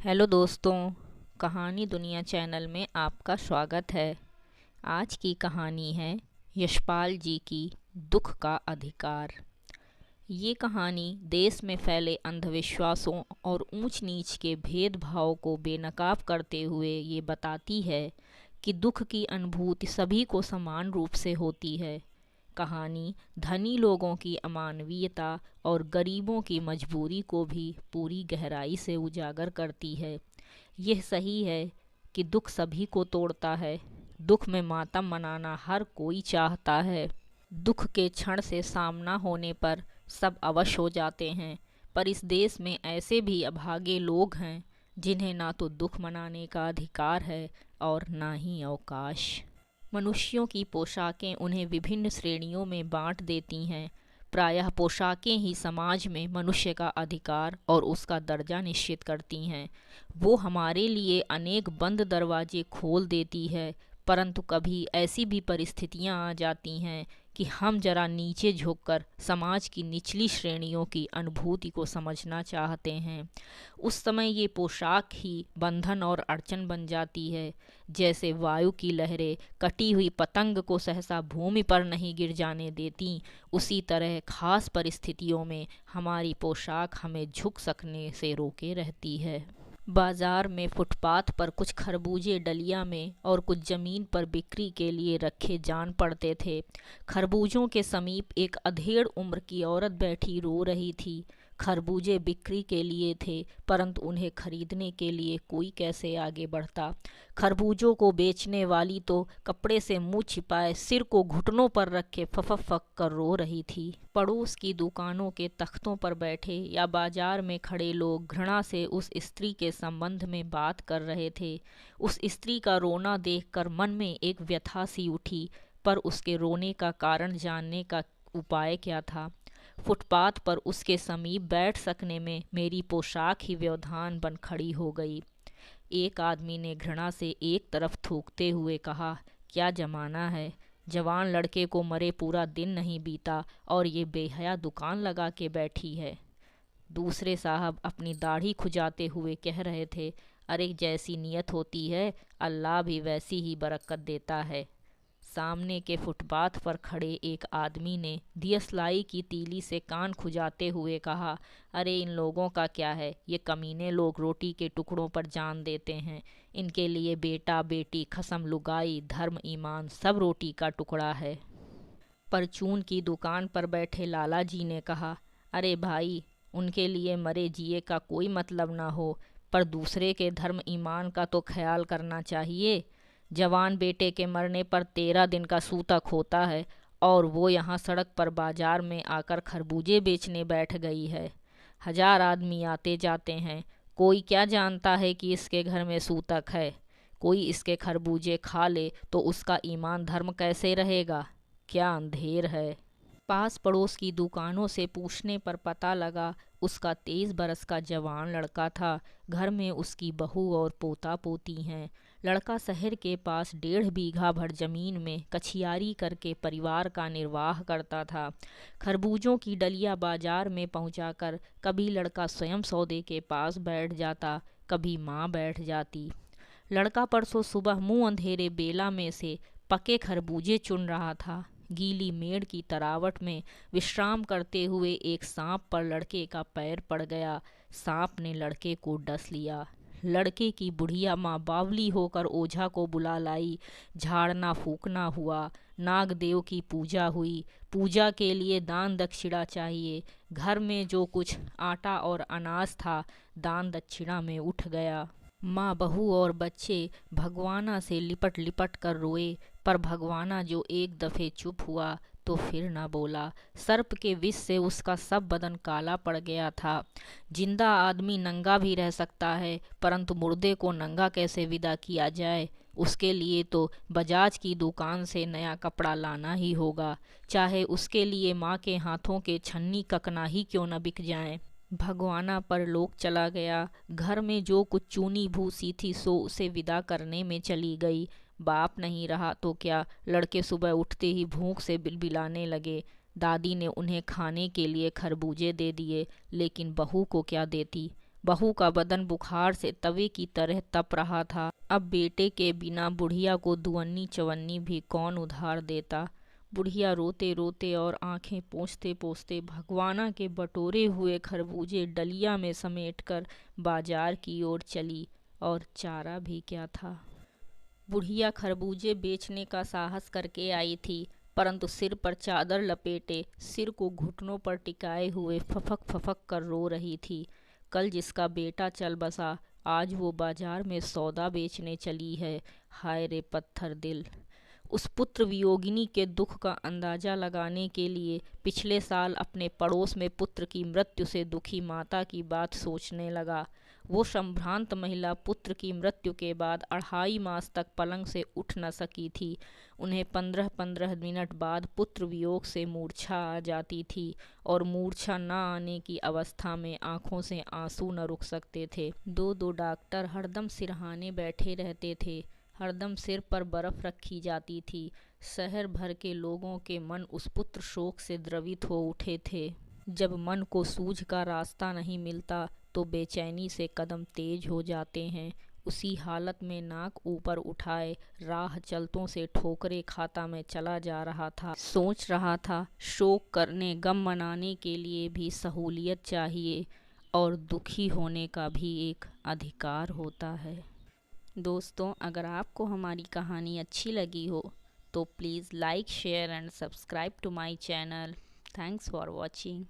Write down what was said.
Hello दोस्तों, कहानी दुनिया चैनल में आपका स्वागत है। आज की कहानी है यशपाल जी की दुख का अधिकार। ये कहानी देश में फैले अंधविश्वासों और ऊंच नीच के भेदभाव को बेनकाब करते हुए ये बताती है कि दुख की अनुभूति सभी को समान रूप से होती है। कहानी धनी लोगों की अमानवीयता और गरीबों की मजबूरी को भी पूरी गहराई से उजागर करती है। यह सही है कि दुख सभी को तोड़ता है। दुख में मातम मनाना हर कोई चाहता है। दुख के क्षण से सामना होने पर सब अवश हो जाते हैं, पर इस देश में ऐसे भी अभागे लोग हैं जिन्हें ना तो दुख मनाने का अधिकार है और ना ही अवकाश। मनुष्यों की पोशाकें उन्हें विभिन्न श्रेणियों में बांट देती हैं। प्रायः पोशाकें ही समाज में मनुष्य का अधिकार और उसका दर्जा निश्चित करती हैं। वो हमारे लिए अनेक बंद दरवाजे खोल देती है, परंतु कभी ऐसी भी परिस्थितियां आ जाती हैं कि हम जरा नीचे झुककर समाज की निचली श्रेणियों की अनुभूति को समझना चाहते हैं। उस समय ये पोशाक ही बंधन और अड़चन बन जाती है। जैसे वायु की लहरें कटी हुई पतंग को सहसा भूमि पर नहीं गिर जाने देती, उसी तरह खास परिस्थितियों में हमारी पोशाक हमें झुक सकने से रोके रहती है। बाजार में फुटपाथ पर कुछ खरबूजे डलिया में और कुछ जमीन पर बिक्री के लिए रखे जान पड़ते थे। खरबूजों के समीप एक अधेड़ उम्र की औरत बैठी रो रही थी। खरबूजे बिक्री के लिए थे, परंतु उन्हें खरीदने के लिए कोई कैसे आगे बढ़ता। खरबूजों को बेचने वाली तो कपड़े से मुंह छिपाए सिर को घुटनों पर रखे फफक कर रो रही थी। पड़ोस की दुकानों के तख्तों पर बैठे या बाजार में खड़े लोग घृणा से उस स्त्री के संबंध में बात कर रहे थे। उस स्त्री का रोना देखकर मन में एक व्यथा सी उठी, पर उसके रोने का कारण जानने का उपाय क्या था। फुटपाथ पर उसके समीप बैठ सकने में मेरी पोशाक ही व्यवधान बन खड़ी हो गई। एक आदमी ने घृणा से एक तरफ थूकते हुए कहा, क्या जमाना है, जवान लड़के को मरे पूरा दिन नहीं बीता और ये बेहया दुकान लगा के बैठी है। दूसरे साहब अपनी दाढ़ी खुजाते हुए कह रहे थे, अरे जैसी नीयत होती है अल्लाह भी वैसी ही बरकत देता है। सामने के फुटपाथ पर खड़े एक आदमी ने दियसलाई की तीली से कान खुजाते हुए कहा, अरे इन लोगों का क्या है, ये कमीने लोग रोटी के टुकड़ों पर जान देते हैं। इनके लिए बेटा बेटी खसम लुगाई धर्म ईमान सब रोटी का टुकड़ा है। परचून की दुकान पर बैठे लाला जी ने कहा, अरे भाई, उनके लिए मरे जिए का कोई मतलब ना हो, पर दूसरे के धर्म ईमान का तो ख्याल करना चाहिए। जवान बेटे के मरने पर 13 दिन का सूतक होता है और वो यहाँ सड़क पर बाजार में आकर खरबूजे बेचने बैठ गई है। 1000 आदमी आते जाते हैं, कोई क्या जानता है कि इसके घर में सूतक है। कोई इसके खरबूजे खा ले तो उसका ईमान धर्म कैसे रहेगा। क्या अंधेर है। पास पड़ोस की दुकानों से पूछने पर पता लगा उसका 23 बरस का जवान लड़का था। घर में उसकी बहू और पोता पोती हैं। लड़का शहर के पास 1.5 बीघा भर जमीन में कछियारी करके परिवार का निर्वाह करता था। खरबूजों की डलिया बाजार में पहुंचाकर कभी लड़का स्वयं सौदे के पास बैठ जाता, कभी माँ बैठ जाती। लड़का परसों सुबह मुंह अंधेरे बेला में से पके खरबूजे चुन रहा था। गीली मेड़ की तरावट में विश्राम करते हुए एक सांप पर लड़के का पैर पड़ गया। सांप ने लड़के को डस लिया। लड़के की बुढ़िया माँ बावली होकर ओझा को बुला लाई। झाड़ना फूकना हुआ, नागदेव की पूजा हुई। पूजा के लिए दान दक्षिणा चाहिए। घर में जो कुछ आटा और अनाज था दान दक्षिणा में उठ गया। माँ बहू और बच्चे भगवाना से लिपट लिपट कर रोए, पर भगवाना जो एक दफ़े चुप हुआ तो फिर न बोला। सर्प के विष से उसका सब बदन काला पड़ गया था। जिंदा आदमी नंगा भी रह सकता है, परंतु मुर्दे को नंगा कैसे विदा किया जाए। उसके लिए तो बजाज की दुकान से नया कपड़ा लाना ही होगा, चाहे उसके लिए माँ के हाथों के छन्नी ककना ही क्यों न बिक जाए। भगवाना पर लोक चला गया। घर में जो कुछ चूनी भूसी थी सो उसे विदा करने में चली गई। बाप नहीं रहा तो क्या, लड़के सुबह उठते ही भूख से बिलबिलाने लगे। दादी ने उन्हें खाने के लिए खरबूजे दे दिए, लेकिन बहू को क्या देती। बहू का बदन बुखार से तवे की तरह तप रहा था। अब बेटे के बिना बुढ़िया को दुअन्नी चवन्नी भी कौन उधार देता। बुढ़िया रोते रोते और आंखें पोंछते पोंछते भगवाना के बटोरे हुए खरबूजे डलिया में समेटकर बाजार की ओर चली। और चारा भी क्या था। बुढ़िया खरबूजे बेचने का साहस करके आई थी, परंतु सिर पर चादर लपेटे, सिर को घुटनों पर टिकाए हुए फफक फफक कर रो रही थी। कल जिसका बेटा चल बसा, आज वो बाजार में सौदा बेचने चली है। हाय रे पत्थर दिल। उस पुत्र वियोगिनी के दुख का अंदाजा लगाने के लिए पिछले साल अपने पड़ोस में पुत्र की मृत्यु से दुखी माता की बात सोचने लगा। वो संभ्रांत महिला पुत्र की मृत्यु के बाद 2.5 मास तक पलंग से उठ न सकी थी। उन्हें 15-15 मिनट बाद पुत्र वियोग से मूर्छा आ जाती थी, और मूर्छा न आने की अवस्था में आंखों से आंसू न रुक सकते थे। दो दो डॉक्टर हरदम सिरहाने बैठे रहते थे, हरदम सिर पर बर्फ रखी जाती थी। शहर भर के लोगों के मन उस पुत्र शोक से द्रवित हो उठे थे। जब मन को सूझ का रास्ता नहीं मिलता तो बेचैनी से कदम तेज हो जाते हैं। उसी हालत में नाक ऊपर उठाए राह चलतों से ठोकरे खाता मैं चला जा रहा था। सोच रहा था, शोक करने गम मनाने के लिए भी सहूलियत चाहिए, और दुखी होने का भी एक अधिकार होता है। दोस्तों, अगर आपको हमारी कहानी अच्छी लगी हो तो please like, share and subscribe to my channel. Thanks for watching.